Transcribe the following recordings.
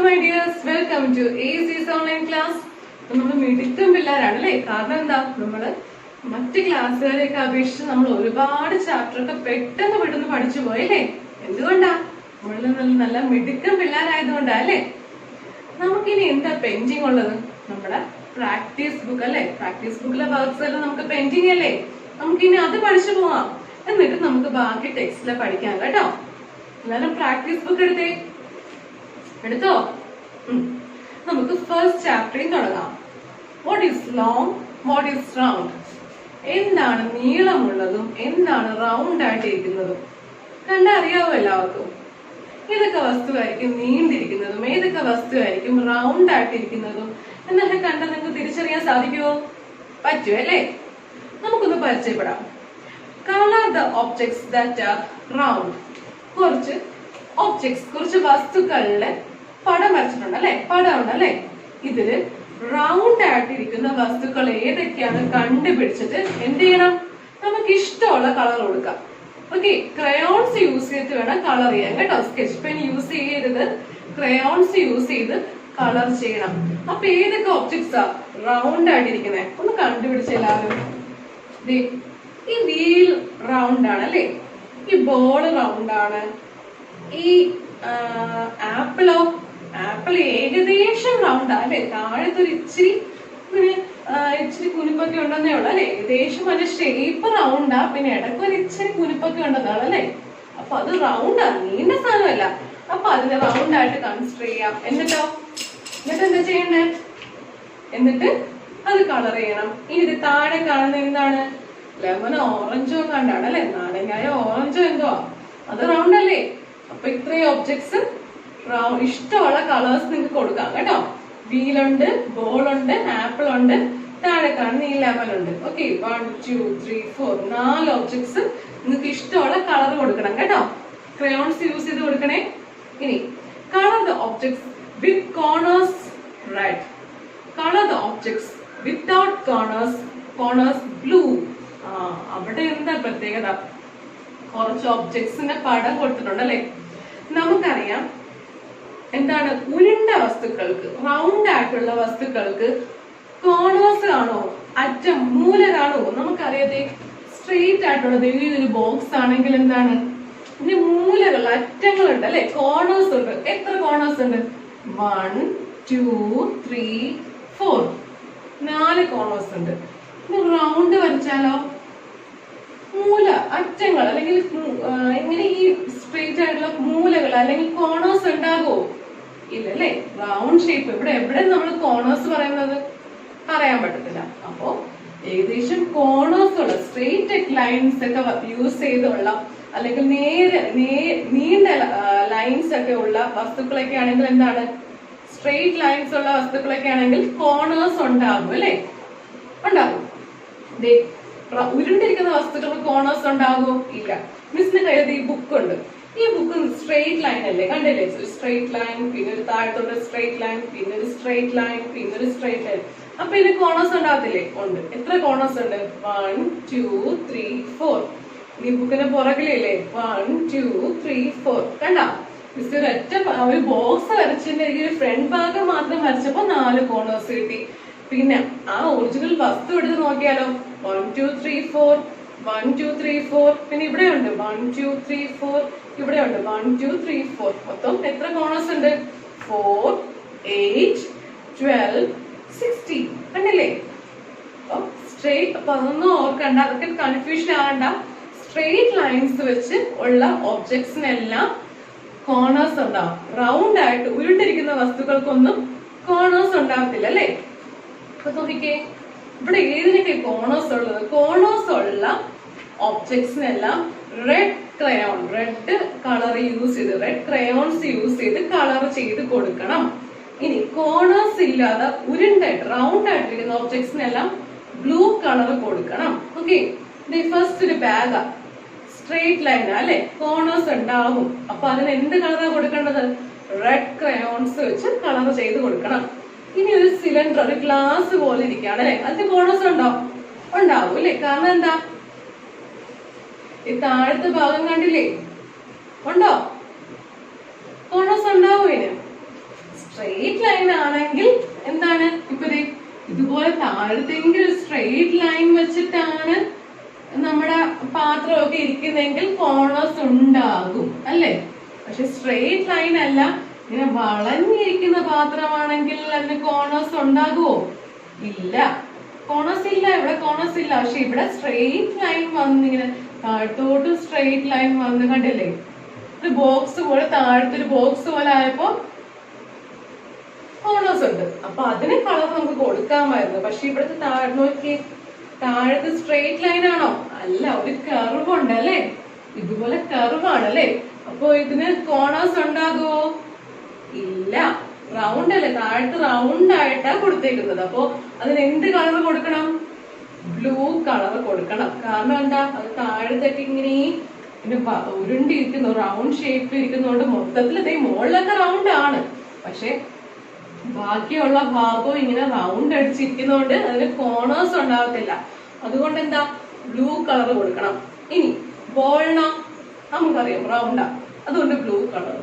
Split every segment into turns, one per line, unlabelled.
my dears, welcome to AC's online class. നമ്മൾ മിടുക്കം പിള്ളേരാണല്ലേ. കാരണം എന്താ, നമ്മള് മറ്റ് ക്ലാസ്സുകാരെയൊക്കെ അപേക്ഷിച്ച് നമ്മൾ ഒരുപാട് ചാപ്റ്റർ ഒക്കെ പെട്ടെന്ന് പഠിച്ചു പോയല്ലേ. എന്തുകൊണ്ടാ? നമ്മള് നല്ല മിടുക്കം പിള്ളേരായതുകൊണ്ടാ അല്ലേ. നമുക്കിനി എന്താ പെൻഡിങ് ഉള്ളത്? നമ്മുടെ പ്രാക്ടീസ് ബുക്ക് അല്ലേ. പ്രാക്ടീസ് ബുക്കിലെ വർക്ക്സ് എല്ലാം നമുക്ക് പെൻഡിങ് അല്ലേ. നമുക്കിനി അത് പഠിച്ചു പോവാം. എന്നിട്ട് നമുക്ക് ബാക്കി ടെക്സ്റ്റിലെ പഠിക്കാം കേട്ടോ. എല്ലാരും പ്രാക്ടീസ് ബുക്ക് എടുത്തോ? നമുക്ക് ഫസ്റ്റ് ചാപ്റ്ററിൽ തുടങ്ങാം. What is long, what is round? എന്താണ് നീളമുള്ളതും എന്താണ് റൗണ്ട് ആയിട്ടിരിക്കുന്നതും? കണ്ടറിയാവോ എല്ലാവർക്കും? ഏതൊക്കെ വസ്തുവായിരിക്കും നീണ്ടിരിക്കുന്നതും ഏതൊക്കെ വസ്തുവായിരിക്കും റൗണ്ട് ആയിട്ടിരിക്കുന്നതും എന്നൊക്കെ കണ്ട നിങ്ങൾക്ക് തിരിച്ചറിയാൻ സാധിക്കുമോ? പറ്റും അല്ലേ. നമുക്കൊന്ന് പരിചയപ്പെടാം. Colour the objects that are round. കുറച്ച് വസ്തുക്കളുടെ പടം വരച്ചിട്ടുണ്ട് അല്ലെ. പടം ഉണ്ടല്ലേ. ഇതില് റൗണ്ട് ആയിട്ടിരിക്കുന്ന വസ്തുക്കൾ ഏതൊക്കെയാണ് കണ്ടുപിടിച്ചിട്ട് എന്ത് ചെയ്യണം? നമുക്ക് ഇഷ്ടമുള്ള കളർ കൊടുക്കാം. ഓക്കെ, ക്രയോൺസ് യൂസ് ചെയ്തിട്ട് വേണം കളർ ചെയ്യാൻ കേട്ടോ. സ്കെച്ച് പെൻ യൂസ് ചെയ്യരുത്, ക്രയോൺസ് യൂസ് ചെയ്ത് കളർ ചെയ്യണം. അപ്പൊ ഏതൊക്കെ ഒബ്ജക്ട്സാ റൗണ്ട് ആയിട്ടിരിക്കുന്നത് ഒന്ന് കണ്ടുപിടിച്ച എല്ലാവരും. ഈ വീൽ റൗണ്ട് ആണ് അല്ലെ. ഈ ബോൾ റൗണ്ട് ആണ്. ഈ ആപ്പിൾ ഏകദേശം റൗണ്ട് അല്ലെ. താഴത്തെ ഒരു ഇച്ചിരി കുനിപ്പൊക്കെ ഉണ്ടെന്നേ ഉള്ളു അല്ലെ. ഏകദേശം അതിന്റെ ഷേപ്പ് റൗണ്ടാ. പിന്നെ ഇടയ്ക്ക് ഒരു ഇച്ചിരി കുനിപ്പൊക്കെ ഉണ്ടെന്നാണ് അല്ലെ. അപ്പൊ അത് റൗണ്ടാ, നീണ്ട സാധനമല്ല. അപ്പൊ അതിനെ റൗണ്ട് ആയിട്ട് കൺസിഡർ ചെയ്യാം. എന്നിട്ട് എന്താ ചെയ്യണ്ടേ? എന്നിട്ട് അത് കളർ ചെയ്യണം. ഇനി ഇത് താഴെ കാണുന്ന എന്താണ്? ലെമനോ ഓറഞ്ചോ കണ്ടാണ് അല്ലെ. നാരങ്ങായോ ഓറഞ്ചോ എന്തോ അത് റൗണ്ട് അല്ലേ. അപ്പൊ ഇത്രയും ഒബ്ജക്ട്സ് ഇഷ്ടമുള്ള കളേഴ്സ് നിങ്ങൾക്ക് കൊടുക്കാം കേട്ടോ. വീലുണ്ട്, ബോളുണ്ട്, ആപ്പിൾ ഉണ്ട്, താഴെ കാണുന്ന ഈ ലെമൺ ഉണ്ട്. ഓക്കെ, 1 2 3 4 4 ഒബ്ജക്ട്സ് നിങ്ങൾക്ക് ഇഷ്ടമുള്ള കളർ കൊടുക്കണം കേട്ടോ. ക്രയോൺസ് യൂസ് ചെയ്ത് കൊടുക്കണേ. ഇനി colour the objects with corners red. Colour the objects without corners blue. അവിടെ എന്താ പ്രത്യേകത? കുറച്ച് ഒബ്ജക്ട്സിന്റെ പടം കൊടുത്തിട്ടുണ്ട് അല്ലെ. നമുക്കറിയാം എന്താണ്, ഉരുണ്ട വസ്തുക്കൾക്ക്, റൗണ്ട് ആയിട്ടുള്ള വസ്തുക്കൾക്ക് കോർണേഴ്സ് കാണോ, അറ്റം മൂല കാണോ? നമുക്കറിയാതെ സ്ട്രെയിറ്റ് ആയിട്ടുള്ളത് ഈ ഒരു ബോക്സ് ആണെങ്കിൽ എന്താണ്, ഇതിന് മൂലകൾ, അറ്റങ്ങൾ ഉണ്ട് അല്ലെ. കോർണേഴ്സ് ഉണ്ട്. എത്ര കോർണേഴ്സ് ഉണ്ട്? 1 2 3 4 4 കോർണേഴ്സ് ഉണ്ട്. റൗണ്ട് വരച്ചാലോ മൂല, അറ്റങ്ങൾ അല്ലെങ്കിൽ എങ്ങനെ ഈ സ്ട്രെയിറ്റ് ആയിട്ടുള്ള മൂലകൾ അല്ലെങ്കിൽ കോർണേഴ്സ് ഉണ്ടാകുമോ? ഇല്ല അല്ലെ. റൗണ്ട് ഷേപ്പ് എവിടെ നമ്മൾ കോർണേഴ്സ് പറയുന്നത് പറയാൻ പറ്റത്തില്ല. അപ്പോ ഏകദേശം കോർണേഴ്സ് ഉള്ള സ്ട്രെയിറ്റ് ലൈൻസ് ഒക്കെ യൂസ് ചെയ്തുള്ള അല്ലെങ്കിൽ നീണ്ട ലൈൻസ് ഒക്കെ ഉള്ള വസ്തുക്കളൊക്കെ ആണെങ്കിൽ എന്താണ്, സ്ട്രെയിറ്റ് ലൈൻസ് ഉള്ള വസ്തുക്കളൊക്കെ ആണെങ്കിൽ കോർണേഴ്സ് ഉണ്ടാകും അല്ലെ. ഉണ്ടാകും. ഉരുണ്ടിരിക്കുന്ന വസ്തുക്കൾക്ക് കോർണേഴ്സ് ഉണ്ടാകുമോ? ഇല്ല. മിസ്സിന് കയ്യിൽ ഈ ബുക്ക് ഉണ്ട്. ഈ ബുക്ക് സ്ട്രെയിറ്റ് ലൈൻ അല്ലേ, കണ്ടില്ലേ? സ്ട്രെയിറ്റ് ലൈൻ, പിന്നെ ഒരു താഴത്തോട്ട് സ്ട്രെയിറ്റ് ലൈൻ, പിന്നെ ഒരു സ്ട്രെയിറ്റ് ലൈൻ, പിന്നെ ഒരു സ്ട്രെയിറ്റ് ലൈൻ. അപ്പൊ ഇതിന് കോർണേഴ്സ് ഉണ്ടാകത്തില്ലേ? ഉണ്ട്. എത്ര കോർണേഴ്സ് ഉണ്ട്? 1 2 3 4. ഈ ബുക്കിന്റെ പുറകിലേ 1 2 3 4. കണ്ടാ? മിസ് ഒരു ബോക്സ് വരച്ചതിന്റെ ഒരു ഫ്രണ്ട് ഭാഗം മാത്രം വരച്ചപ്പോ 4 കോർണേഴ്സ് കിട്ടി. പിന്നെ ആ ഒറിജിനൽ വസ്തു എടുത്ത് നോക്കിയാലോ 1 2 3 4 1 2 3 4. പിന്നെ ഇവിടെ ഉണ്ട് 1 2 3 4. ഇവിടെ ഉണ്ട് 1 2 3 4. മൊത്തം എത്ര കോർണേഴ്സ് ഉണ്ട്? 4 8 12 16. കണ്ടില്ലേ? അപ്പൊ അതൊന്നും ഓർക്കണ്ട, അതൊക്കെ കൺഫ്യൂഷൻ ആവണ്ട. സ്ട്രെയിറ്റ് ലൈൻസ് വെച്ച് ഉള്ള ഒബ്ജക്ട്സിനെല്ലാം കോർണേഴ്സ് ഉണ്ടാവും. റൗണ്ട് ആയിട്ട് ഉരുണ്ടിരിക്കുന്ന വസ്തുക്കൾക്കൊന്നും കോർണേഴ്സ് ഉണ്ടാകത്തില്ല അല്ലെ. അപ്പൊ നോക്കിക്കേ, ഇവിടെ ഏതിനൊക്കെ കോർണേഴ്സ് ഉള്ളത്? കോർണേഴ്സ് ഉള്ള ഒബ്ജക്ട്സിനെല്ലാം red crayon, red colour use ചെയ്ത്, റെഡ് ക്രയോൺസ് യൂസ് ചെയ്ത് കളർ ചെയ്ത് കൊടുക്കണം. ഇനി കോർണേഴ്സ് ഇല്ലാതെ ഉരുണ്ടായിട്ട് റൗണ്ട് ആയിട്ടിരിക്കുന്ന ഒബ്ജക്ട്സിനെല്ലാം ബ്ലൂ കളർ കൊടുക്കണം. ഓക്കെ, ഫസ്റ്റ് ഒരു ബാഗാ, സ്ട്രെയിറ്റ് ലൈൻ അല്ലെ, കോർണേഴ്സ് ഉണ്ടാവും. അപ്പൊ അതിന് എന്ത് കളറാണ് കൊടുക്കേണ്ടത്? റെഡ് ക്രയോൺസ് വെച്ച് കളർ ചെയ്ത് കൊടുക്കണം. ഇനി ഒരു സിലിണ്ടർ, ഒരു ഗ്ലാസ് പോലെ ഇരിക്കുകയാണ് അല്ലെ, അതിന് കോർണേഴ്സ് ഉണ്ടാവും അല്ലെ. കാരണം എന്താ, ഈ താഴത്തെ ഭാഗം കണ്ടില്ലേ? ഉണ്ടോ? കോർണേഴ്സ് ഉണ്ടാവും. ഇതിന് ഇതുപോലെ താഴത്തേക്ക് ഒരു സ്ട്രെയിറ്റ് ലൈൻ വെച്ചിട്ടാണ് നമ്മുടെ പാത്രമൊക്കെ ഇരിക്കുന്നെങ്കിൽ കോർണേഴ്സ് ഉണ്ടാകും അല്ലേ? പക്ഷെ സ്ട്രെയിറ്റ് ലൈൻ അല്ല, ഇങ്ങനെ വളഞ്ഞിരിക്കുന്ന പാത്രമാണെങ്കിൽ അതിന് കോർണേഴ്സ് ഉണ്ടാകുമോ? ഇല്ല, കോർണേഴ്സ് ഇല്ല. ഇവിടെ കോർണേഴ്സ് ഇല്ല. പക്ഷെ ഇവിടെ സ്ട്രെയിറ്റ് ലൈൻ വന്നിങ്ങനെ താഴത്തോട്ട് സ്ട്രെയിറ്റ് ലൈൻ വന്ന് കണ്ടില്ലേ? ഒരു ബോക്സ് പോലെ, താഴത്തൊരു ബോക്സ് പോലെ ആയപ്പോ കോർണേഴ്സ് ഉണ്ട്. അപ്പൊ അതിന് കളർ നമുക്ക് കൊടുക്കാമായിരുന്നു. പക്ഷെ ഇവിടുത്തെ നോക്കി, താഴത്ത് സ്ട്രെയിറ്റ് ലൈൻ ആണോ? അല്ല, ഒരു കർവ് ഉണ്ട് അല്ലേ? ഇതുപോലെ കർവ് ആണല്ലേ? അപ്പൊ ഇതിന് കോർണേഴ്സ് ഉണ്ടാകുമോ? ഇല്ല, റൗണ്ട് അല്ലേ? താഴത്ത് റൗണ്ട് ആയിട്ടാ കൊടുത്തേക്കുന്നത്. അപ്പൊ അതിന് എന്ത് കളർ കൊടുക്കണം? ബ്ലൂ കളർ കൊടുക്കണം. കാരണം എന്താ? അത് താഴത്തൊക്കെ ഇങ്ങനെ ഉരുണ്ടിരിക്കുന്നു, റൗണ്ട് ഷേപ്പിൽ ഇരിക്കുന്നതുകൊണ്ട് മൊത്തത്തിൽ അതേ മുകളിലൊക്കെ റൗണ്ട് ആണ്, പക്ഷെ ബാക്കിയുള്ള ഭാഗവും ഇങ്ങനെ റൗണ്ട് അടിച്ചിരിക്കുന്നതുകൊണ്ട് അതിന് കോർണേഴ്സ് ഉണ്ടാകത്തില്ല. അതുകൊണ്ട് എന്താ? ബ്ലൂ കളർ കൊടുക്കണം. ഇനി ബോളിനോ? നമുക്കറിയാം റൗണ്ടാ, അതുകൊണ്ട് ബ്ലൂ കളർ.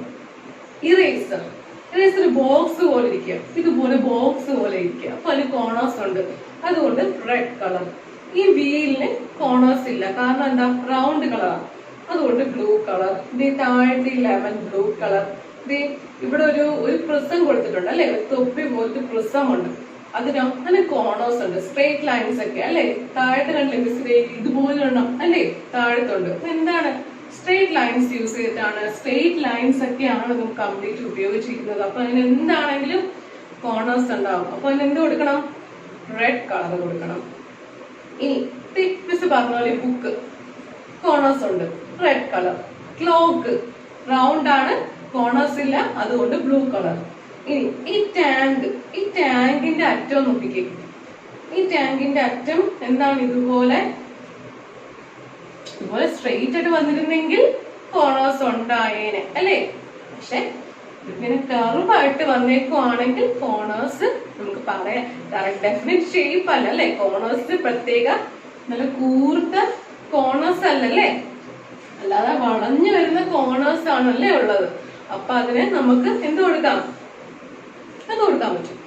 ഇറേസർ ബോക്സ് പോലെ ഇരിക്കുക, ഇതുപോലെ ബോക്സ് പോലെ ഇരിക്കുക, അപ്പൊ അതിന് കോർണേഴ്സ് ഉണ്ട്, അതുകൊണ്ട് റെഡ് കളർ. ഈ വീലിന് കോർണേഴ്സ് ഇല്ല, കാരണം എന്താ? റൗണ്ട് കളറാണ്, അതുകൊണ്ട് ബ്ലൂ കളർ. ഇത് താഴത്തെ ലെമൺ ബ്ലൂ കളർ. ഇത് ഇവിടെ ഒരു പ്രിസം കൊടുത്തിട്ടുണ്ട് അല്ലെ? തൊപ്പി പോലത്തെ പ്രിസം ഉണ്ട്, അതിന് കോർണേഴ്സ് ഉണ്ട്, സ്ട്രെയിറ്റ് ലൈൻസ് ഒക്കെ അല്ലെ? താഴത്തെ കണ്ടില്ലേ ഇതുപോലെ ഉണ്ടോ അല്ലെ? താഴത്തുണ്ട്. എന്താണ്? സ്ട്രെയിറ്റ് ലൈൻസ് യൂസ് ചെയ്തിട്ടാണ്, സ്ട്രെയിറ്റ് ലൈൻസ് ഒക്കെയാണ് നമുക്ക് കംപ്ലീറ്റ് ഉപയോഗിച്ചിരിക്കുന്നത്. അപ്പൊ അതിന് എന്താണെങ്കിലും കോർണേഴ്സ് ഉണ്ടാവും. അപ്പൊ അതിന് എന്ത് കൊടുക്കണം? റെഡ് കളർ കൊടുക്കണം. ഇനി മിസ് പറഞ്ഞ പോലെ ബുക്ക് കോർണേഴ്സ് ഉണ്ട്, റെഡ് കളർ. ക്ലോക്ക് റൗണ്ട് ആണ്, കോർണേഴ്സ് ഇല്ല, അതുകൊണ്ട് ബ്ലൂ കളർ. ഇനി ഈ ടാങ്കിന്റെ അറ്റം നോക്കിക്കേ. ഈ ടാങ്കിന്റെ അറ്റം എന്താണ്? ഇതുപോലെ സ്ട്രെയിറ്റ് ആയിട്ട് വന്നിരുന്നെങ്കിൽ കോർണേഴ്സ് ഉണ്ടായേനെ അല്ലേ? പക്ഷെ ഇങ്ങനെ കർവായിട്ട് വന്നേക്കുവാണെങ്കിൽ കോർണേഴ്സ് നമുക്ക് പറയാം, ഡെഫിനിറ്റ് ഷേപ്പ് അല്ല അല്ലെ? കോർണേഴ്സ് പ്രത്യേക നല്ല കൂർത്ത കോർണേഴ്സ് അല്ലല്ലേ, അല്ലാതെ വളഞ്ഞു വരുന്ന കോർണേഴ്സ് ആണല്ലേ ഉള്ളത്. അപ്പൊ അതിന് നമുക്ക് എന്ത് കൊടുക്കാം? അത് കൊടുക്കാൻ പറ്റും.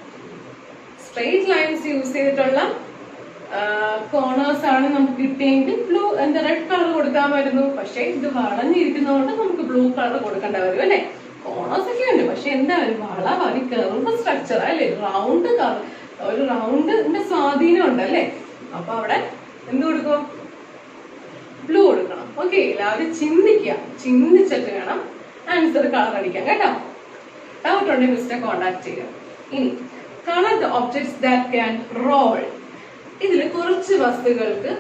സ്ട്രെയിറ്റ് ലൈൻസ് യൂസ് ചെയ്തിട്ടുള്ള കോർണേഴ്സ് ആണ് നമുക്ക് കിട്ടിയെങ്കിൽ റെഡ് കളർ കൊടുക്കാമായിരുന്നു. പക്ഷെ ഇത് വളഞ്ഞിരിക്കുന്നതുകൊണ്ട് നമുക്ക് ബ്ലൂ കളർ കൊടുക്കേണ്ട വരും അല്ലെ? കോർണേഴ്സ് ഒക്കെ ഉണ്ട്, പക്ഷെ എന്താ വളവാണ്, കർവ് സ്ട്രക്ചർ അല്ലെ? റൗണ്ട് ഒരു റൗണ്ടിന്റെ സ്വാധീനം ഉണ്ട് അല്ലെ? അപ്പൊ അവിടെ എന്ത് കൊടുക്കും? ബ്ലൂ കൊടുക്കണം. ഓക്കെ, എല്ലാവരും ചിന്തിച്ചിട്ട് വേണം ആൻസർ കളർ അടിക്കാൻ കേട്ടോ. ഡൗട്ട് ഉണ്ടെങ്കിൽ മിസ്റ്റർ കോണ്ടാക്ട് ചെയ്യുക. ഇനി colour the objects that can roll. ഇതിൽ കുറച്ച് വസ്തുക്കൾക്ക്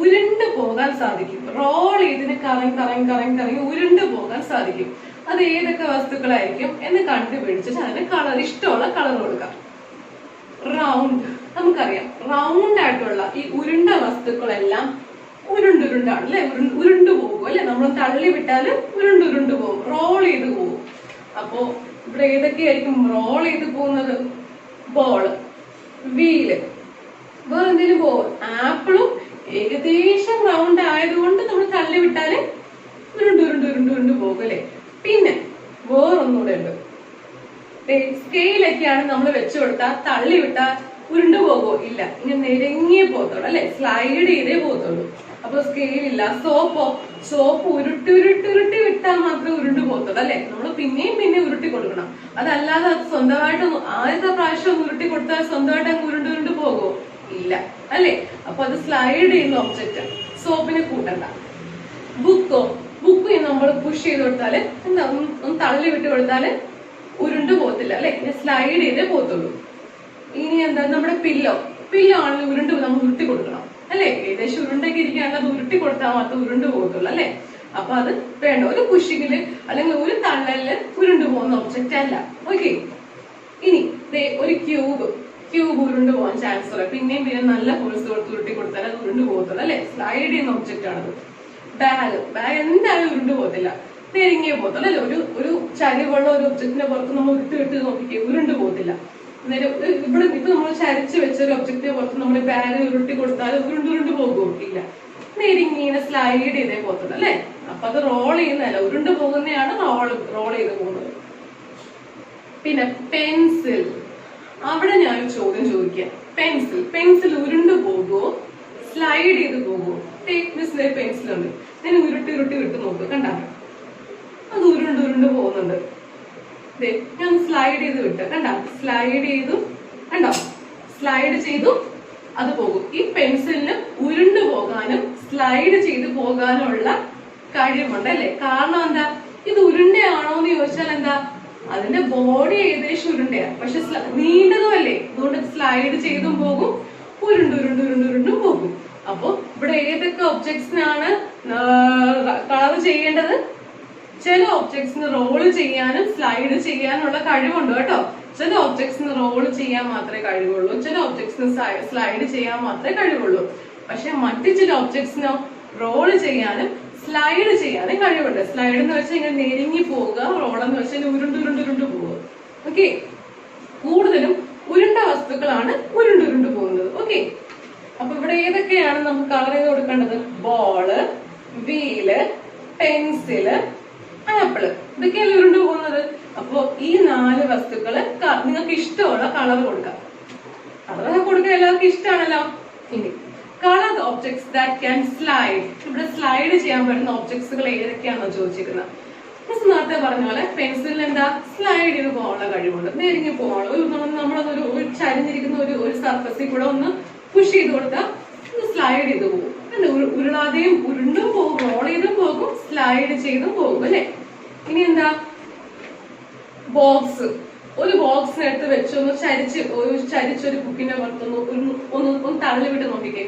ഉരുണ്ടു പോകാൻ സാധിക്കും. റോൾ ഇതിന് കറങ്ങി ഉരുണ്ടു പോകാൻ സാധിക്കും. അത് ഏതൊക്കെ വസ്തുക്കളായിരിക്കും എന്ന് കണ്ടുപിടിച്ചിട്ട് അതിന് കളർ, ഇഷ്ടമുള്ള കളർ കൊടുക്കാം. റൗണ്ട് നമുക്കറിയാം, റൗണ്ട് ആയിട്ടുള്ള ഈ ഉരുണ്ട വസ്തുക്കളെല്ലാം ഉരുണ്ടുരുണ്ടാണ് അല്ലെ? ഉരുണ്ടു പോകും അല്ലെ? നമ്മൾ തള്ളി വിട്ടാല് ഉരുണ്ടുരുണ്ടു പോകും, റോൾ ചെയ്ത് പോകും. അപ്പോ ഇവിടെ ഏതൊക്കെയായിരിക്കും റോൾ ചെയ്ത് പോകുന്നത്? ബോള്, വീല്, വേറെ എന്തെങ്കിലും പോകും. ആപ്പിളും ഏകദേശം റൗണ്ട് ആയതുകൊണ്ട് നമ്മൾ തള്ളി വിട്ടാല് ഉരുണ്ടുരുണ്ടു പോകും അല്ലെ? പിന്നെ വേറൊന്നുകൂടെ ഉണ്ട്, സ്കെയിലൊക്കെയാണ് നമ്മൾ വെച്ചു കൊടുത്താൽ തള്ളി വിട്ടാൽ ഉരുണ്ടു പോകുമോ? ഇല്ല, ഇങ്ങനെ നിരങ്ങിയേ പോകത്തുള്ളൂ അല്ലെ? സ്ലൈഡ് ചെയ്തേ പോകത്തുള്ളൂ. അപ്പൊ സ്കെയിലില്ല. സോപ്പ് ഉരുട്ടി വിട്ടാൽ മാത്രമേ ഉരുണ്ടു പോകത്തുള്ളൂ അല്ലെ? നമ്മൾ പിന്നെയും ഉരുട്ടി കൊടുക്കണം. അതല്ലാതെ അത് സ്വന്തമായിട്ട് ആദ്യത്തെ പ്രാവശ്യം ഉരുട്ടി കൊടുത്താൽ സ്വന്തമായിട്ട് അങ്ങ് ഉരുണ്ടു പോകുമോ? ഇല്ല അല്ലെ? അപ്പൊ അത് സ്ലൈഡ് ചെയ്യുന്ന ഒബ്ജക്റ്റ്, സോപ്പിനെ കൂട്ടണ്ട. ബുക്ക് നമ്മൾ പുഷ് ചെയ്ത് കൊടുത്താല് എന്താ, ഒന്ന് തള്ളി വിട്ട് കൊടുത്താല് ഉരുണ്ടു പോകത്തില്ല അല്ലെ? സ്ലൈഡ് ചെയ്തേ പോകത്തുള്ളൂ. ഇനി എന്താ, നമ്മുടെ പില്ലോ ആണെങ്കിൽ ഉരുണ്ട് നമ്മൾ ഉരുട്ടി കൊടുക്കണം അല്ലെ? ഏകദേശം ഉരുണ്ടൊക്കെ ഇരിക്കുകയാണെങ്കിൽ അത് ഉരുട്ടി കൊടുത്താൽ മാത്രം ഉരുണ്ടു പോകത്തുള്ളൂ അല്ലെ? അപ്പൊ അത് വേണ്ട. ഒരു പുഷിങ്ങില് അല്ലെങ്കിൽ ഒരു തള്ളലില് ഉരുണ്ടു പോകുന്ന ഒബ്ജക്റ്റ് അല്ല. ഓക്കെ, ഇനി ഒരു ക്യൂബ് ഉരുണ്ടു പോകാൻ ചാൻസ് ഉള്ള, പിന്നെയും നല്ല ഫോഴ്സ് കൊടുത്ത് ഉരുട്ടി കൊടുത്താൽ അത് ഉരുണ്ടു പോകത്തുള്ളൂ അല്ലെ? സ്ലൈഡ് ചെയ്യുന്ന ഒബ്ജക്റ്റ് ആണത്. ബാഗ് എന്തായാലും ഉരുണ്ടു പോകത്തില്ല, നെരുങ്ങിയേ പോകത്തുള്ളൂ അല്ലെ? ഒരു ചരിവുള്ള ഒരു ഒബ്ജക്റ്റിന്റെ പുറത്ത് നമ്മൾ വിട്ട് നോക്കിക്കേ, ഉരുണ്ടു പോകത്തില്ല. ഇവിടെ ഇപ്പൊ നമ്മൾ ചരിച്ച് വെച്ച ഒരു ഒബ്ജക്റ്റിനെ പുറത്ത് നമ്മൾ ബാഗ് ഉരുട്ടി കൊടുത്താൽ ഉരുണ്ടു പോകുമോ? ഇല്ല, നെരിങ്ങനെ സ്ലൈഡ് ചെയ്തേ പോകത്തുള്ളൂ അല്ലെ? അപ്പൊ അത് റോൾ ചെയ്യുന്നതല്ല, ഉരുണ്ടു പോകുന്നതാണ് റോൾ ചെയ്ത് പോകുന്നത്. പിന്നെ പെൻസിൽ അവിടെ ഞാൻ ഒരു ചോദ്യം ചോദിക്കാം. പെൻസിൽ ഉരുണ്ടു പോകുമോ, സ്ലൈഡ് ചെയ്ത് പോകുമോ? മിസ്സിന്റെ പെൻസിൽ ഉണ്ട്, ഞാൻ ഉരുട്ടി വിട്ട് നോക്ക്, കണ്ട അത് ഉരുണ്ട് പോകുന്നുണ്ട്. ഞാൻ സ്ലൈഡ് ചെയ്ത് വിട്ട്, കണ്ട സ്ലൈഡ് ചെയ്തു, കണ്ടോ സ്ലൈഡ് ചെയ്തു, അത് പോകും. ഈ പെൻസിലിന് ഉരുണ്ടു പോകാനും സ്ലൈഡ് ചെയ്ത് പോകാനുള്ള കഴിവുണ്ട് അല്ലെ? കാരണം എന്താ, ഇത് ഉരുണ്ടയാണോ എന്ന് ചോദിച്ചാൽ എന്താ, അതിന്റെ ബോഡി ഏകദേശം ഉരുണ്ടയാ, പക്ഷെ നീണ്ടതും അല്ലേ, അതുകൊണ്ട് സ്ലൈഡ് ചെയ്തും പോകും, ഉരുണ്ടും പോകും. അപ്പൊ ഇവിടെ ഏതൊക്കെ ഒബ്ജക്ട്സിനാണ് കളർ ചെയ്യേണ്ടത്? ചില ഒബ്ജക്ട്സിന് റോള് ചെയ്യാനും സ്ലൈഡ് ചെയ്യാനുള്ള കഴിവുണ്ട് കേട്ടോ. ചില ഒബ്ജക്ട്സിന് റോള് ചെയ്യാൻ മാത്രമേ കഴിവുള്ളൂ, ചില ഒബ്ജക്ട്സിന് സ്ലൈഡ് ചെയ്യാൻ മാത്രമേ കഴിവുള്ളൂ. പക്ഷെ മറ്റു ചില ഒബ്ജക്ട്സിനോ റോള് ചെയ്യാനും സ്ലൈഡ് ചെയ്യാനും കഴിവുണ്ട്. സ്ലൈഡ് എന്ന് വെച്ചാൽ ഇങ്ങനെ നെരുങ്ങി പോവുക, റോൾ എന്ന് വെച്ചാൽ ഉരുണ്ട് പോവുക. ഓക്കെ, കൂടുതലും ഉരുണ്ട വസ്തുക്കളാണ് ഉരുണ്ട് പോകുന്നത്. ഓക്കെ, അപ്പൊ ഇവിടെ ഏതൊക്കെയാണ് നമുക്ക് കളർ ചെയ്ത് കൊടുക്കേണ്ടത്? ബോള്, വീല്, പെൻസില്, ആപ്പിള്, ഇതൊക്കെയാണ് ഉരുണ്ടു പോകുന്നത്. അപ്പൊ ഈ 4 വസ്തുക്കള് നിങ്ങൾക്ക് ഇഷ്ടമുള്ള കളർ കൊടുക്കാം. കളറൊക്കെ കൊടുക്കാൻ എല്ലാവർക്കും ഇഷ്ടമാണല്ലോ. ഇനി colour objects that can slide. ഇവിടെ സ്ലൈഡ് ചെയ്യാൻ പറ്റുന്ന ഒബ്ജക്ട്സുകൾ ഏതൊക്കെയാണെന്ന് ചോദിച്ചിരിക്കുന്നത്. മിസ് നേരത്തെ പറഞ്ഞ പോലെ പെൻസിലിന് എന്താ, സ്ലൈഡ് ചെയ്ത് പോകാനുള്ള കഴിവുണ്ട്, നെരുങ്ങി പോകാനുള്ള നമ്മളൊരു ചരിഞ്ഞിരിക്കുന്ന ഒരു സർഫസിൽ കൂടെ ഒന്ന് പുഷ് ചെയ്ത് കൊടുത്താൽ സ്ലൈഡ് ചെയ്ത് പോകും. ഉരുളാതെയും ഉരുണ്ടും പോകും, റോൾ ചെയ്തും പോകും, സ്ലൈഡ് ചെയ്തും പോകും അല്ലെ? ഇനി എന്താ, ബോക്സ്. ഒരു ബോക്സിന് എടുത്ത് വെച്ച് ഒന്ന് ചരിച്ചൊരു ബുക്കിന്റെ പുറത്തൊന്ന് തള്ളി വിട്ട് നോക്കിക്കേ,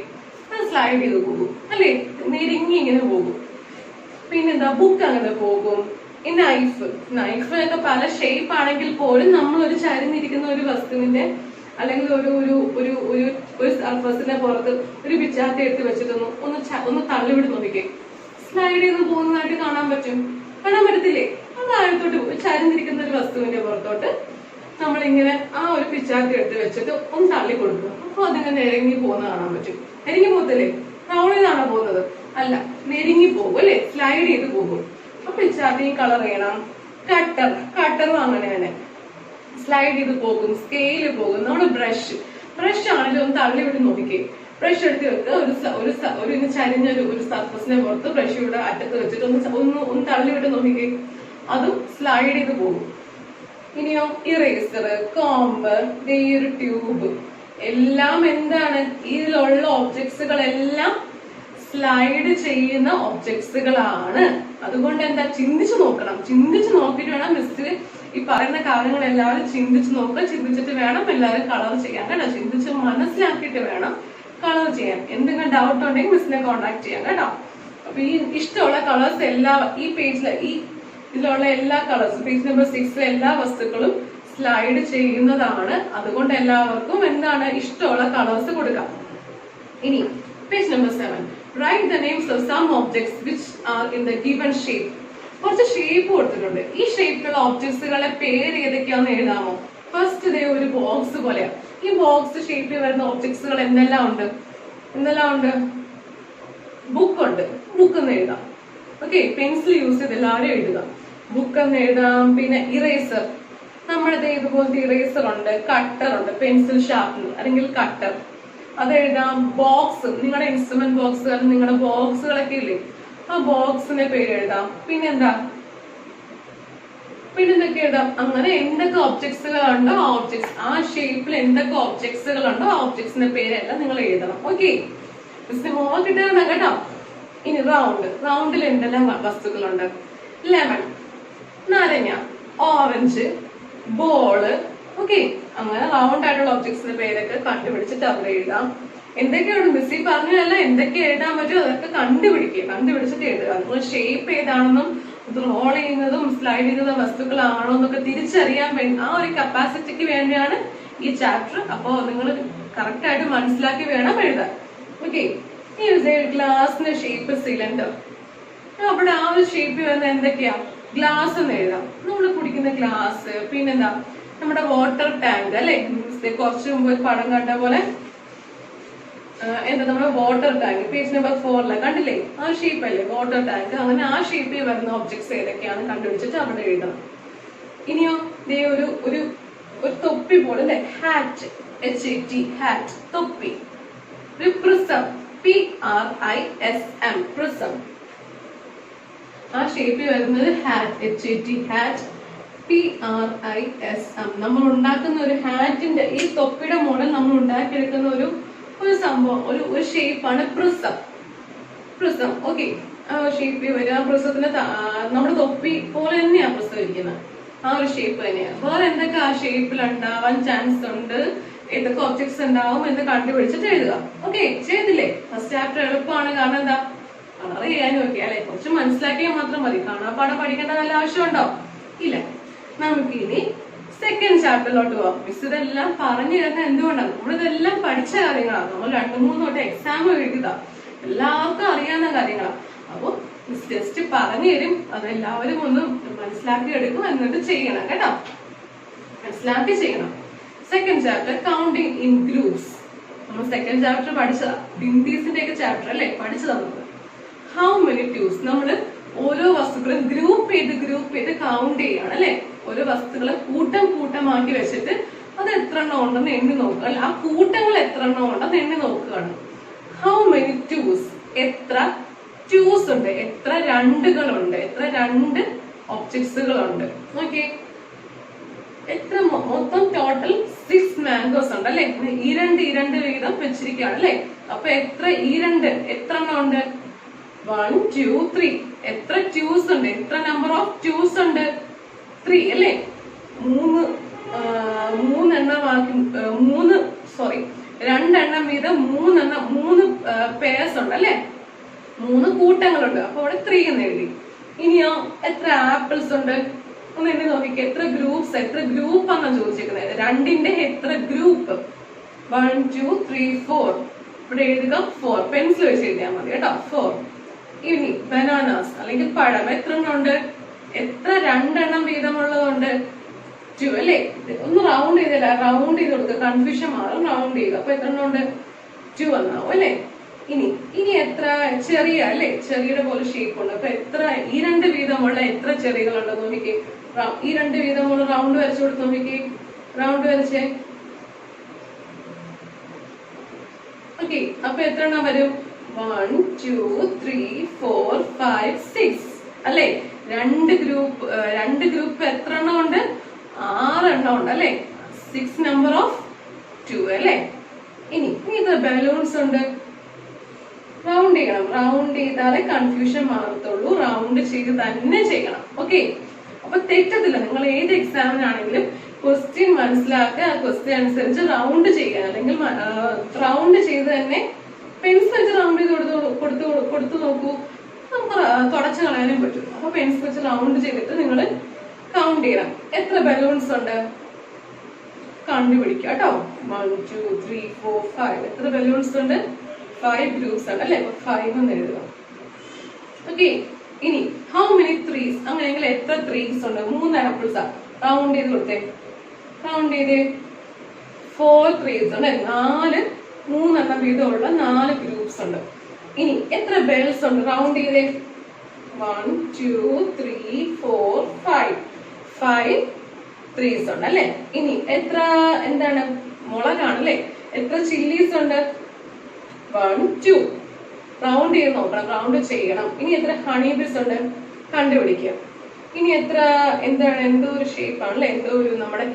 അത് സ്ലൈഡ് ചെയ്ത് പോകും അല്ലെ? നെരുങ്ങി ഇങ്ങനെ പോകും. പിന്നെന്താ, ബുക്ക് അങ്ങനെ പോകും. ഈ നൈഫിനൊക്കെ പല ഷേപ്പ് ആണെങ്കിൽ പോലും നമ്മൾ ഒരു ചരിഞ്ഞിരിക്കുന്ന ഒരു വസ്തുവിന്റെ അല്ലെങ്കിൽ ഒരു സർഫസിന്റെ പുറത്ത് ഒരു പിച്ചാത്തി എടുത്ത് വെച്ചിട്ടൊന്ന് ഒന്ന് തള്ളിവിട്ട് നോക്കിക്കേ, സ്ലൈഡ് ചെയ്ത് പോകുന്നതായിട്ട് കാണാൻ പറ്റത്തില്ലേ? അത് ആഴത്തോട്ട് ചരിഞ്ഞിരിക്കുന്ന ഒരു വസ്തുവിന്റെ പുറത്തോട്ട് നമ്മളിങ്ങനെ ആ ഒരു പിച്ചാത്തി എടുത്ത് വെച്ചിട്ട് ഒന്ന് തള്ളി കൊടുക്കും. അപ്പൊ അതിങ്ങനെ നെരുങ്ങി പോകുന്ന കാണാൻ പറ്റും. നെരുങ്ങി പോകത്തില്ലേ? റോൾ ചെയ്താണോ പോകുന്നത്? അല്ല, നെരുങ്ങി പോകും അല്ലെ? സ്ലൈഡ് ചെയ്ത് പോകും. അപ്പൊ പിച്ചാത്തിയും കളർ ചെയ്യണം. കട്ടറും അങ്ങനെ തന്നെ സ്ലൈഡ് ചെയ്ത് പോകും, സ്കെയില് പോകും. നമ്മുടെ ബ്രഷ് ആണെങ്കിലും ഒന്ന് തള്ളി വിട്ട് നോക്കിക്കേ, ബ്രഷ് എടുത്ത് വെക്കുക, ഒരു ചരിഞ്ഞ ഒരു സർഫസിനെ പുറത്ത് ബ്രഷ് ഇവിടെ അറ്റത്ത് വെച്ചിട്ട് ഒന്ന് തള്ളി വിട്ട് നോക്കിക്കേ, അതും സ്ലൈഡ് ചെയ്ത് പോകും. ഇനിയോ ഇറേസർ, കോമ്പ്, ഈ ഒരു ട്യൂബ്, എല്ലാം എന്താണ്, ഇതിലുള്ള ഒബ്ജക്ട്സുകളെല്ലാം സ്ലൈഡ് ചെയ്യുന്ന ഒബ്ജക്ട്സുകളാണ്. അതുകൊണ്ട് എന്താ, ചിന്തിച്ചു നോക്കണം. ചിന്തിച്ചു നോക്കിയിട്ട് വേണം മിസ് ഈ പറയുന്ന കാര്യങ്ങൾ എല്ലാവരും ചിന്തിച്ചു നോക്കുക. ചിന്തിച്ചിട്ട് വേണം എല്ലാവരും കളർ ചെയ്യാൻ കേട്ടോ. ചിന്തിച്ച് മനസ്സിലാക്കിയിട്ട് വേണം കളർ ചെയ്യാൻ. എന്തെങ്കിലും ഡൗട്ട് ഉണ്ടെങ്കിൽ മിസ്സിനെ കോൺടാക്ട് ചെയ്യാം കേട്ടോ. അപ്പൊ ഈ ഇഷ്ടമുള്ള കളേഴ്സ് എല്ലാം ഈ പേജില് ഇതിലുള്ള എല്ലാ കളേഴ്സും പേജ് നമ്പർ 6 എല്ലാ വസ്തുക്കളും സ്ലൈഡ് ചെയ്യുന്നതാണ്. അതുകൊണ്ട് എല്ലാവർക്കും എന്താണ്, ഇഷ്ടമുള്ള കളേഴ്സ് കൊടുക്കാം. ഇനി page number 7, write the names of some objects which are in the given shape. കുറച്ച് ഷേപ്പ് കൊടുത്തിട്ടുണ്ട്. ഈ ഷേപ്പിലുള്ള ഒബ്ജക്ട്സുകളുടെ പേര് ഏതൊക്കെയാണെന്ന് എഴുതാമോ? ഫസ്റ്റ് ഇതേ ഒരു ബോക്സ് പോലെയാ. ഈ ബോക്സ് ഷേപ്പിൽ വരുന്ന ഒബ്ജക്ട്സുകൾ എന്തെല്ലാം ഉണ്ട്? ബുക്ക് ഉണ്ട്, ബുക്ക് എന്ന് എഴുതാം. ഓക്കെ, പെൻസിൽ യൂസ് ചെയ്ത് എല്ലാവരും എഴുതുക, ബുക്ക് എന്ന് എഴുതാം. പിന്നെ ഇറേസർ, നമ്മുടെ ഇതുപോലത്തെ ഇറേസർ ഉണ്ട്. കട്ടർ ഉണ്ട്, പെൻസിൽ ഷാർപ്പനർ അല്ലെങ്കിൽ കട്ടർ, അത് എഴുതാം. ബോക്സ്, നിങ്ങളുടെ ഇൻസ്ട്രുമെന്റ് ബോക്സ്, നിങ്ങളുടെ ബോക്സുകളൊക്കെ ഇല്ലേ, ആ ബോക്സിന്റെ പേര് എഴുതാം. പിന്നെന്തൊക്കെ എഴുതാം? അങ്ങനെ എന്തൊക്കെ ഒബ്ജക്ട്സുകളുണ്ടോ ആ ഒബ്ജക്ട്സ്, ആ ഷേപ്പിൽ എന്തൊക്കെ ഒബ്ജക്ട്സുകളുണ്ടോ ആ ഒബ്ജക്ട്സിന്റെ പേരെല്ലാം നിങ്ങൾ എഴുതണം. ഓക്കെ, ഹോംവർക്ക് കിട്ടുന്ന കേട്ടോ. ഇനി റൗണ്ടിൽ എന്തെല്ലാം വസ്തുക്കളുണ്ട്? ലെമൺ, നാരങ്ങ, ഓറഞ്ച്, ബോള്. ഓക്കെ, അങ്ങനെ റൗണ്ട് ആയിട്ടുള്ള ഒബ്ജക്ട്സിന്റെ പേരൊക്കെ കണ്ടുപിടിച്ചിട്ട് അവിടെ എഴുതാം. എന്തൊക്കെയാണ് മിസ്സി പറഞ്ഞല്ല, എന്തൊക്കെ എഴുതാൻ പറ്റുമോ അതൊക്കെ കണ്ടുപിടിച്ചിട്ട് എഴുതുക. നിങ്ങൾ ഷേപ്പ് ഏതാണെന്നും ഇത് റോൾ ചെയ്യുന്നതും സ്ലൈഡ് ചെയ്യുന്ന വസ്തുക്കളാണോ എന്നൊക്കെ തിരിച്ചറിയാൻ വേണ്ടി ആ ഒരു കപ്പാസിറ്റിക്ക് വേണ്ടിയാണ് ഈ ചാപ്റ്റർ. അപ്പോ നിങ്ങൾ കറക്റ്റ് ആയിട്ട് മനസ്സിലാക്കി വേണം എഴുതാൻ. ഓക്കെ, ഗ്ലാസിന്റെ ഷേപ്പ് സിലിണ്ടർ, അവിടെ ആ ഒരു ഷേപ്പ് വരുന്ന എന്തൊക്കെയാ? ഗ്ലാസ് എന്ന് എഴുതാം, നമ്മൾ കുടിക്കുന്ന ഗ്ലാസ്. പിന്നെന്താ, നമ്മുടെ വാട്ടർ ടാങ്ക് അല്ലെ, കുറച്ചു മുമ്പ് പടം കണ്ട പോലെ എന്താ, നമ്മുടെ വാട്ടർ ടാങ്ക് പേജ് നമ്പർ 4 കണ്ടില്ലേ, ആ ഷേപ്പ് അല്ലേ വാട്ടർ ടാങ്ക്. അങ്ങനെ ആ ഷേപ്പിൽ വരുന്ന ഒബ്ജക്ട്സ് ഏതൊക്കെയാണ് കണ്ടുപിടിച്ചിട്ട് അവിടെ എഴുതണം. ഇനിയോ ഒരു ഒരു തൊപ്പി പോലെ അല്ലെ, ഹാറ്റ്, HAT, ഹാറ്റ്, തൊപ്പി. ഒരു പ്രിസം, PRISM, പ്രിസം. ആ ഷേപ്പിൽ വരുന്നത് ഹാറ്റ്, HAT, ഹാറ്റ്, PRISM. നമ്മൾ ഉണ്ടാക്കുന്ന ഒരു ഹാറ്റിന്റെ ഈ തൊപ്പിയുടെ മോഡൽ നമ്മൾ ഉണ്ടാക്കിയെടുക്കുന്ന ഒരു സംഭവം, ഒരു ഷേപ്പാണ് പ്രിസം. Prism, okay. ഷേപ്പിൽ വരിക, പ്രിസത്തിന്റെ നമ്മുടെ തൊപ്പി പോലെ തന്നെയാണ് പ്രിസം ഇരിക്കുന്നത്. ആ ഒരു ഷേപ്പ് തന്നെയാണ്. വേറെ എന്തൊക്കെ ആ ഷേപ്പിൽ ഉണ്ടാവാൻ ചാൻസ് ഉണ്ട്, ഏതൊക്കെ ഒബ്ജക്ട്സ് ഉണ്ടാവും എന്ന് കണ്ടുപിടിച്ചിട്ട് എഴുതുക. ഓക്കെ, ചെയ്തില്ലേ? ഫസ്റ്റ് ചാപ്റ്റർ എളുപ്പമാണ്. കാരണം എന്താ, കളർ ചെയ്യാനും ഒക്കെ അല്ലെ, കുറച്ച് മനസ്സിലാക്കിയാൽ മാത്രം മതി. കാണാപ്പാടം പഠിക്കേണ്ട വല്ല ആവശ്യമുണ്ടോ? ഇല്ല. നമുക്ക് ഇനി സെക്കൻഡ് ചാപ്റ്ററിലോട്ട് പോവാം. മിസ് ഇതെല്ലാം പറഞ്ഞു തരുന്ന എന്തുകൊണ്ടാണ്, നമ്മളിതെല്ലാം പഠിച്ച കാര്യങ്ങളാണ്. നമ്മൾ 2-3 തൊട്ട് എക്സാം എഴുതുക, എല്ലാവർക്കും അറിയാവുന്ന കാര്യങ്ങളാണ്. അപ്പൊ മിസ് ജസ്റ്റ് പറഞ്ഞു തരും, അതെല്ലാവരും ഒന്ന് മനസ്സിലാക്കി എടുക്കും, എന്നിട്ട് ചെയ്യണം കേട്ടോ. മനസ്സിലാക്കി ചെയ്യണം. Second chapter counting in groups. നമ്മൾ സെക്കൻഡ് ചാപ്റ്റർ പഠിച്ചതാ, ഡിൻഡീസിന്റെ ഒക്കെ ചാപ്റ്റർ അല്ലെ പഠിച്ചതാ നമ്മൾ. ഹൗ മെനി ട്യൂബ്സ്, നമ്മള് ഓരോ വസ്തുക്കളും ഗ്രൂപ്പ് ചെയ്ത് കൗണ്ട് ചെയ്യാണ് അല്ലെ. ഓരോ വസ്തുക്കളെ കൂട്ടമാക്കി വെച്ചിട്ട് അത് എത്ര എണ്ണം ഉണ്ടെന്ന് എണ്ണി നോക്കുക, അല്ലെ ആ കൂട്ടങ്ങൾ എത്ര എണ്ണം ഉണ്ടെന്ന് എണ്ണി നോക്കുകയാണ്. ഹൗ മെനി ട്യൂബ്സ്, എത്ര ട്യൂബ്സ് ഉണ്ട്, എത്ര രണ്ടുകളുണ്ട്, എത്ര രണ്ട് ഒബ്ജക്ട്സുകളുണ്ട്. ഓക്കെ, എത്ര മൊത്തം ടോട്ടൽ 6 മാംഗോസ് ഉണ്ട് അല്ലെ. ഈ രണ്ട് വീതം വെച്ചിരിക്കുകയാണ് അല്ലെ. അപ്പൊ എത്ര എത്ര എണ്ണം ഉണ്ട്? 1, 2, 3. എത്ര ട്യൂബ്സ് ഉണ്ട്, എത്ര നമ്പർ ഓഫ് ട്യൂബ്സ് ഉണ്ട്? 3 അല്ലെ. 3 എണ്ണമാക്കി 2 എണ്ണം വീതം 3 പേഴ്സ് ഉണ്ട് അല്ലെ, 3 കൂട്ടങ്ങളുണ്ട്. അപ്പൊ അവിടെ 3 എന്ന് എഴുതി. ഇനിയോ എത്ര ആപ്പിൾസ് ഉണ്ട് ഒന്ന് എണ്ണി നോക്കിക്കേ. എത്ര ഗ്രൂപ്പ്സ്, എത്ര ഗ്രൂപ്പ് ആണെന്ന് ചോദിച്ചിരിക്കുന്നത്. 2ന്റെ എത്ര ഗ്രൂപ്പ്? 1, 2, 3, 4. ഇവിടെ എഴുതുക 4. പെൻസിൽ വെച്ച് എഴുതിയാൽ മതി കേട്ടോ, 4. ഇനി ബനാനാസ് അല്ലെങ്കിൽ പഴം എത്ര എണ്ണം ഉണ്ട്? എത്ര 2 എണ്ണം വീതമുള്ളതുണ്ട്? 2 അല്ലേ. ഒന്ന് റൗണ്ട് ചെയ്തില്ല, റൗണ്ട് ചെയ്ത് കൊടുക്കുക, കൺഫ്യൂഷൻ മാറും. റൗണ്ട് ചെയ്യുക. അപ്പൊ എത്ര എണ്ണം ഉണ്ട്? 2 എന്നാവും അല്ലെ. ഇനി എത്ര ചെറിയ അല്ലെ, ചെറിയുടെ പോലെ ഷേപ്പ് ഉണ്ട്. അപ്പൊ എത്ര ഈ 2 വീതമുള്ള എത്ര ചെറികളുണ്ട് നോക്കിക്കേ. ഈ 2 വീതമുള്ള റൗണ്ട് വരച്ചു കൊടുത്ത് നോക്കിക്കേ. റൗണ്ട് വരച്ചേ. ഓക്കെ, അപ്പൊ എത്ര എണ്ണം വരും? 1, 2, 3, 4, 5, 6 അല്ലെ. 2 ഗ്രൂപ്പ് എത്ര എണ്ണം ഉണ്ട്? 6 എണ്ണം ഉണ്ട് അല്ലെ. 6 നമ്പർ ഓഫ് 2 അല്ലെ. ഇനി ഇത് ബലൂൺസ് ഉണ്ട്. റൗണ്ട് ചെയ്യണം. റൗണ്ട് ചെയ്താലേ കൺഫ്യൂഷൻ മാറത്തുള്ളൂ. റൗണ്ട് ചെയ്ത് തന്നെ ചെയ്യണം. ഓക്കെ, അപ്പൊ തെറ്റത്തില്ല. നിങ്ങൾ ഏത് എക്സാമിനാണെങ്കിലും ക്വസ്റ്റ്യൻ മനസ്സിലാക്കുക, ആ ക്വസ്റ്റ്യൻ അനുസരിച്ച് റൗണ്ട് ചെയ്യുക. അല്ലെങ്കിൽ റൗണ്ട് ചെയ്ത് തന്നെ പെൻസിൽ വെച്ച് റൗണ്ട് ചെയ്ത് കൊടുത്തു നോക്കൂ, നമുക്ക് തുടച്ചു കളയാനും പറ്റും. അപ്പൊ പെൻസിൽ വെച്ച് റൗണ്ട് ചെയ്തിട്ട് നിങ്ങൾ കൗണ്ട് ചെയ്യണം. എത്ര ബലൂൺസ് ഉണ്ട് കണ്ടുപിടിക്കുക കേട്ടോ. 1, 2, 3, 4, 5. എത്ര ബലൂൺസ് ഉണ്ട്? 5 ഗ്രൂപ്പ്സ് ഉണ്ട് അല്ലെ. അപ്പൊ 5 എന്ന് എഴുതുക. ഓക്കെ, ഇനി ഹൗ മെനി ട്രീസ്, അങ്ങനെയെങ്കിൽ എത്ര ട്രീസ് ഉണ്ട്? 3 ആപ്പിൾസ്. റൗണ്ട് ചെയ്ത് കൊടുത്തേ. റൗണ്ട് ചെയ്തേ. 4 ട്രീസ് ഉണ്ട്. 3 എണ്ണം വീതമുള്ള 4 ഗ്രൂപ്പ്സ് ഉണ്ട്. ഇനി എത്ര ബെൽസ് ഉണ്ട്? റൗണ്ട് ചെയ്തേ. 1, 2, 3, 4, 5. 5 ട്രീസ് ഉണ്ട് അല്ലെ. ഇനി എത്ര എന്താണ് മുളകാണ് അല്ലെ. എത്ര ചില്ലീസ് ഉണ്ട്? 1, 2. റൗണ്ട് ചെയ്ത് നോക്കണം, റൗണ്ട് ചെയ്യണം. ഇനി എത്ര ഹണി ബീസ് ഉണ്ട് കണ്ടുപിടിക്കുക. ഇനി എത്ര എന്താണ്, എന്തോ ഒരു ഷേപ്പ് ആണ് അല്ലെ, എന്തോ ഒരു നമ്മുടെ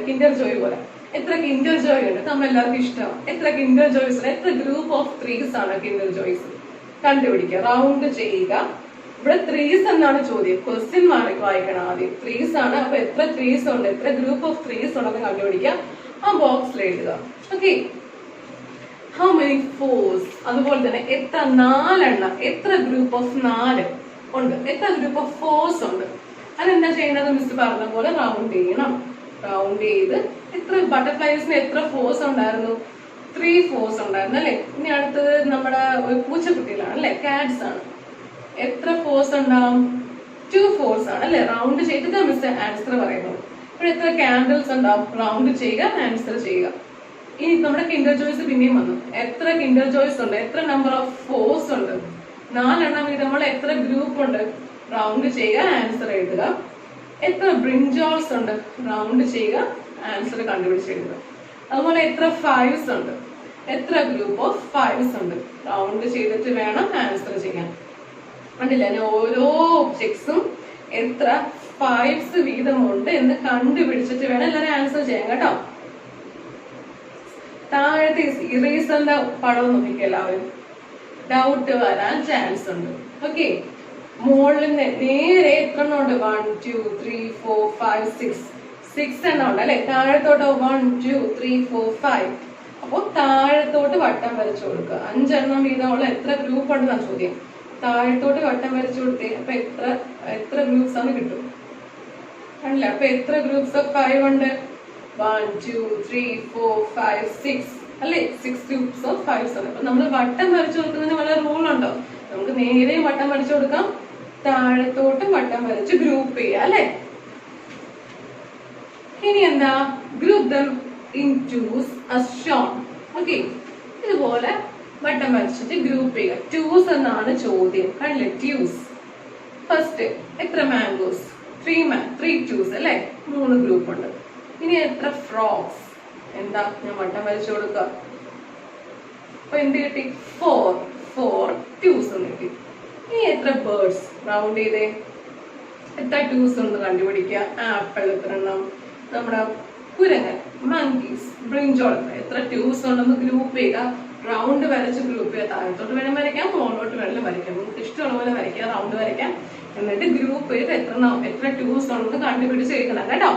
കിൻഡർ ജോയ് പോലെ. എത്ര കിൻഡർ ജോയ് ഉണ്ട്? നമ്മളെല്ലാവർക്കും ഇഷ്ടമാണ്. എത്ര കിൻഡർ ജോയ്സ് ഉണ്ട്? എത്ര ഗ്രൂപ്പ് ഓഫ് 3s ആണ് കിൻഡർ ജോയ്സ് കണ്ടുപിടിക്കുക. റൗണ്ട് ചെയ്യുക. ഇവിടെ 3s എന്നാണ് ചോദ്യം. ക്വസ്റ്റ്യൻ മാർക്ക് വായിക്കണം ആദ്യം. 3s ആണ്. അപ്പൊ എത്ര 3s ഉണ്ട്, എത്ര ഗ്രൂപ്പ് ഓഫ് 3s ഉണ്ടെന്ന് കണ്ടുപിടിക്കുക. ആ ബോക്സിൽ എഴുതുക. Okay, how many 4s. അതുപോലെ തന്നെ എത്ര 4 എണ്ണം, എത്ര ഗ്രൂപ്പ് ഓഫ് 4 ഉണ്ട്, എത്ര ഗ്രൂപ്പ് ഓഫ് 4s ഉണ്ട്. അതെന്താ ചെയ്യേണ്ടത്? മിസ് പറഞ്ഞ പോലെ റൗണ്ട് ചെയ്യണം. റൗണ്ട് ചെയ്ത് എത്ര ബട്ടർഫ്ലൈസിന് എത്ര 4s ഉണ്ടായിരുന്നു? 3 4s ഉണ്ടായിരുന്നു അല്ലെ. ഇനി അടുത്തത് നമ്മുടെ പൂച്ചക്കുട്ടികളാണ് അല്ലെ, കാറ്റ്സ് ആണ്. എത്ര 4s ഉണ്ടാവും? 2 4s ആണ് അല്ലെ. റൗണ്ട് ചെയ്തിട്ട് മിസ് ആൻസർ പറയുന്നത്. ഇവിടെ എത്ര കാൻഡിൽസ് ഉണ്ടാവും? റൗണ്ട് ചെയ്യുക, ആൻസർ ചെയ്യുക. ഇനി നമ്മുടെ കിൻഡർ ജോയ്സ് പിന്നെയും വന്നു. എത്ര കിൻഡർ ജോയ്സ് ഉണ്ട്? എത്ര നമ്പർ ഓഫ് 4s ഉണ്ട്? 4 എണ്ണം വീതമുള്ള എത്ര ഗ്രൂപ്പ് ഉണ്ട്? റൗണ്ട് ചെയ്യുക, ആൻസർ എഴുതുക. എത്ര ബ്രിഞ്ചോൾസ് ഉണ്ട്? റൗണ്ട് ചെയ്യുക, ആൻസർ കണ്ടുപിടിച്ചെഴുതുക. അതുപോലെ എത്ര ഫൈവ്സ് ഉണ്ട്, എത്ര ഗ്രൂപ്പ് ഓഫ് ഫൈവ്സ് ഉണ്ട്, റൗണ്ട് ചെയ്തിട്ട് വേണം ആൻസർ ചെയ്യാൻ. കണ്ടില്ല, ഓരോ ഒബ്ജക്ട്സും എത്ര ഫൈവ്സ് വീതമുണ്ട് എന്ന് കണ്ടുപിടിച്ചിട്ട് വേണം എല്ലാവരും ആൻസർ ചെയ്യാൻ കേട്ടോ. താഴത്തെ ഇറേസറിന്റെ പടം നോക്കിക്കുക എല്ലാവരും, ഡൗട്ട് വരാൻ ചാൻസ് ഉണ്ട്. ഓക്കെ, മുകളിൽ നേരെ എത്ര എണ്ണം ഉണ്ട്? 1 2 3 4 5 6 എണ്ണം ഉണ്ട് അല്ലെ. താഴത്തോട്ട് 1 2 3 4 5. അപ്പൊ താഴത്തോട്ട് വട്ടം വരച്ചു കൊടുക്കുക. 5 എണ്ണം വീതമുള്ള എത്ര ഗ്രൂപ്പ് ഉണ്ടെന്നാണ് ചോദ്യം. താഴത്തോട്ട് വട്ടം വരച്ചു കൊടുത്തേ. അപ്പൊ എത്ര ഗ്രൂപ്പ്സ് ആണ് കിട്ടും? അല്ല, അപ്പൊ എത്ര ഗ്രൂപ്പ്സ് ഓഫ് 5 ഉണ്ട്? 1 2 3 4 5 6 അല്ലെ. 6 ഗ്രൂപ്പ്സ് ഓഫ് 5 ആണ്. അപ്പൊ നമ്മൾ വട്ടം വരച്ചു കൊടുക്കുന്നതിന് വല്ല റൂൾ ഉണ്ടോ? നമുക്ക് നേരെ വട്ടം വരച്ചു കൊടുക്കാം, താഴത്തോട്ട് വട്ടം വരച്ച് ഗ്രൂപ്പ് ചെയ്യാം അല്ലെ. ഇനി എന്താ? Group them in twos as shown. Okay, ഇതുപോലെ വട്ടം വരച്ചിട്ട് ഗ്രൂപ്പ് ചെയ്യുക. ട്യൂസ് എന്നാണ് ചോദ്യം. കണ്ടില്ലേ, ട്യൂസ്. ഫസ്റ്റ് എത്ര മാംഗോസ്? 3 ട്യൂസ് അല്ലെ, 3 ഗ്രൂപ്പ് ഉണ്ട്. ഇനി എത്ര ഫ്രോഗ്സ്? എന്താ, ഞാൻ വട്ടം വരച്ചു കൊടുക്കുക. അപ്പൊ എന്ത് കിട്ടി? 4 ട്യൂസ് എന്ന് കിട്ടി. ഇനി എത്ര ബേർഡ്സ്? റൗണ്ട് ചെയ്തേ. എത്ര ട്യൂസ് ഉണ്ട് കണ്ടുപിടിക്കുക. ആപ്പിൾ എത്ര എണ്ണം? നമ്മുടെ കുരങ്ങൻ, മങ്കീസ്, ബ്രിഞ്ചോൾ എത്ര ട്യൂസ് ഉണ്ടെന്ന് ഗ്രൂപ്പ് ചെയ്യുക. റൗണ്ട് വരച്ച് ഗ്രൂപ്പ് ചെയ്യുക. താഴത്തോട്ട് വേണം വരയ്ക്കാം, മുകളിലോട്ട് വേണം വരയ്ക്കാം. നിങ്ങൾക്ക് ഇഷ്ടമുള്ള പോലെ വരയ്ക്കാം, റൗണ്ട് വരയ്ക്കാം. എന്നിട്ട് ഗ്രൂപ്പ് ചെയ്ത് എത്ര ട്യൂസ് ഉണ്ടെന്ന് കണ്ടുപിടിച്ച് എഴുതണം കേട്ടോ.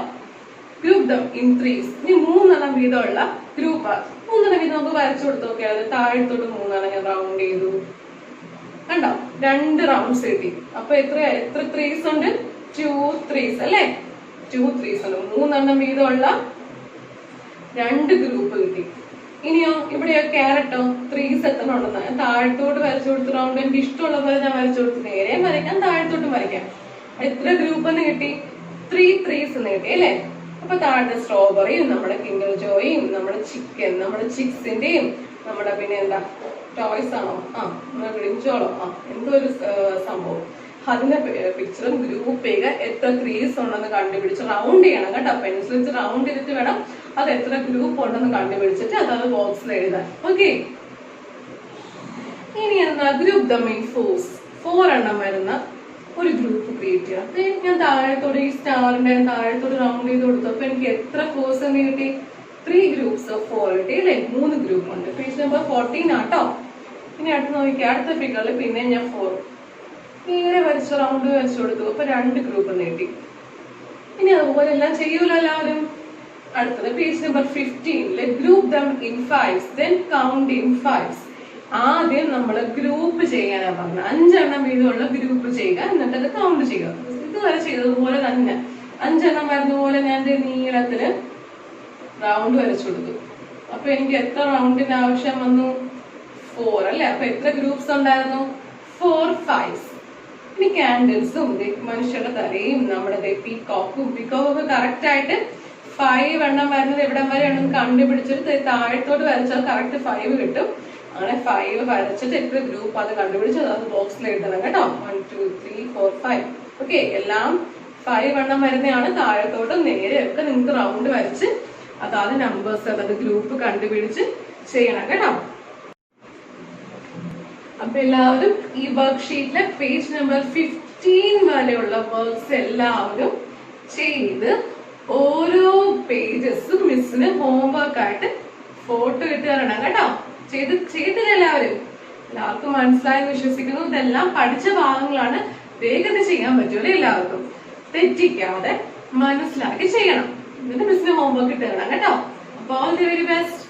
Group them in threes. ഇനി 3 എണ്ണം വീതമുള്ള ഗ്രൂപ്പ്. 3 എണ്ണം വീതം നമുക്ക് വരച്ചു കൊടുത്തു നോക്കിയാൽ താഴത്തോട്ട് 3 എണ്ണം ഞാൻ റൗണ്ട് ചെയ്തു. കണ്ടോ, 2 റൗണ്ട്സ് കിട്ടി. അപ്പൊ എത്ര ത്രീസ് ഉണ്ട്? 2 ത്രീസ് അല്ലെ. 2 ത്രീസ് ഉണ്ട്. 3 എണ്ണം വീതമുള്ള 2 ഗ്രൂപ്പ് കിട്ടി. ഇനിയോ ഇവിടെയോ ക്യാരറ്റോ? ത്രീസ് എത്ര ഉണ്ടെന്ന് ഞാൻ താഴത്തോട്ട് വരച്ചു കൊടുത്തു. റൗണ്ട് എനിക്ക് ഇഷ്ടമുള്ള പോലെ ഞാൻ വരച്ചു കൊടുത്തു. നേരെയും വരയ്ക്കാം, താഴത്തോട്ടും വരയ്ക്കാം. എത്ര ഗ്രൂപ്പ് എന്ന് കിട്ടി? 3 ത്രീസ് എന്ന് കിട്ടി അല്ലെ. അപ്പൊ താഴത്തെ സ്ട്രോബെറിയും നമ്മുടെ കിൻഡർ ജോയും നമ്മുടെ ചിക്കൻ, നമ്മുടെ ചിക്സിന്റെയും നമ്മുടെ പിന്നെ എന്താ ടോയ്സ് ആണോ, ഗ്രിഞ്ചോളോ, എന്തോ ഒരു സംഭവം, അതിന്റെ പിക്ചറും ഗ്രൂപ്പ് ചെയ്യുക. എത്ര ത്രീസ് ഉണ്ടെന്ന് കണ്ടുപിടിച്ച് റൗണ്ട് ചെയ്യണം കേട്ടോ. പെൻസിൽ വെച്ച് റൗണ്ട് ചെയ്തിട്ട് വേണം അത് എത്ര ഗ്രൂപ്പ് ഉണ്ടെന്ന് കണ്ടുപിടിച്ചിട്ട് അതാത് ബോക്സിൽ എഴുതാൻ. ഓക്കെ, ഇനി എന്താ? Group them in fours. 4 എണ്ണം വരുന്ന ഒരു ഗ്രൂപ്പ് ക്രിയേറ്റ് ചെയ്യാം. ഞാൻ താഴത്തോട് ഈ സ്റ്റാറിന്റെ താഴത്തോട് റൗണ്ട് ചെയ്ത് കൊടുത്തു. അപ്പൊ എനിക്ക് എത്ര ഫോർസ് എന്ന് കിട്ടി? 3 ഗ്രൂപ്പ്സ് ഓഫ് 4 കിട്ടി അല്ലെ. 3 ഗ്രൂപ്പ് ഉണ്ട്. പേജ് നമ്പർ 14 ആട്ടോ. ഇനി അടുത്ത് നോക്കിയാൽ അടുത്ത ഫിഗറിൽ പിന്നെ ഞാൻ 4 നേരെ വരച്ച് റൗണ്ട് വരച്ചു കൊടുത്തു. അപ്പൊ 2 ഗ്രൂപ്പ് കിട്ടി. ഇനി അതുപോലെ എല്ലാം ചെയ്യൂല എല്ലാവരും. അടുത്തത് page number 15 group them in 5s then count in 5s. ആദ്യം നമ്മൾ ഗ്രൂപ്പ് ചെയ്യാനാണ് പറഞ്ഞത്. 5 എണ്ണം വീതമുള്ള ഗ്രൂപ്പ് ചെയ്യുക, എന്നിട്ട് അത് കൗണ്ട് ചെയ്യുക. ഇതുവരെ ചെയ്തതുപോലെ തന്നെ 5 എണ്ണം വരുന്ന പോലെ ഞാൻ നീളത്തില് റൗണ്ട് വരച്ചു കൊടുത്തു. അപ്പൊ എനിക്ക് എത്ര റൗണ്ടിന്റെ ആവശ്യം വന്നു? 4 അല്ലെ. അപ്പൊ എത്ര ഗ്രൂപ്പ്സ് ഉണ്ടായിരുന്നു? 4 5s. ഇനി കാൻഡിൽസും മനുഷ്യരുടെ തലയും നമ്മുടെ പീകോക്കും കറക്റ്റ് ആയിട്ട് 5 എണ്ണം വരുന്നത് എവിടം വരെ ഉണ്ടെന്ന് കണ്ടുപിടിച്ചിട്ട് താഴത്തോട്ട് വരച്ചാൽ കറക്റ്റ് 5 കിട്ടും. അങ്ങനെ 5 വരച്ചിട്ട് എത്ര ഗ്രൂപ്പ് അത് കണ്ടുപിടിച്ച് അത് ബോക്സിൽ എഴുതണം കേട്ടോ. 1 2 3 4 5. ഓക്കെ, എല്ലാം 5 എണ്ണം വരുന്നതാണ്. താഴത്തോട്ട് നേരെ ഒക്കെ നിങ്ങൾക്ക് റൗണ്ട് വരച്ച് അതാത് നമ്പേഴ്സ് അതായത് ഗ്രൂപ്പ് കണ്ടുപിടിച്ച് ചെയ്യണം കേട്ടോ. അപ്പൊ എല്ലാവരും ഈ വർക്ക് ഷീറ്റിലെ പേജ് നമ്പർ 15 വരെയുള്ള വർക്ക്സ് എല്ലാവരും ചെയ്ത് ഓരോ പേജസും മിസ്സിന് ഹോംവർക്ക് ആയിട്ട് ഫോട്ടോ ഇട്ട് തരണം കേട്ടോ. ചെയ്തില്ല എല്ലാവർക്കും മനസ്സിലായെന്ന് വിശ്വസിക്കുന്നു. ഇതെല്ലാം പഠിച്ച ഭാഗങ്ങളാണ്, വേഗത്തിൽ ചെയ്യാൻ പറ്റൂലേ എല്ലാവർക്കും. തെറ്റിക്കാതെ മനസ്സിലാക്കി ചെയ്യണം. എന്നിട്ട് മിസ്സിന് ഹോംവർക്ക് ഇട്ട് തരണം കേട്ടോ. അപ്പൊ ഓൾ ദി വെരി ബെസ്റ്റ്.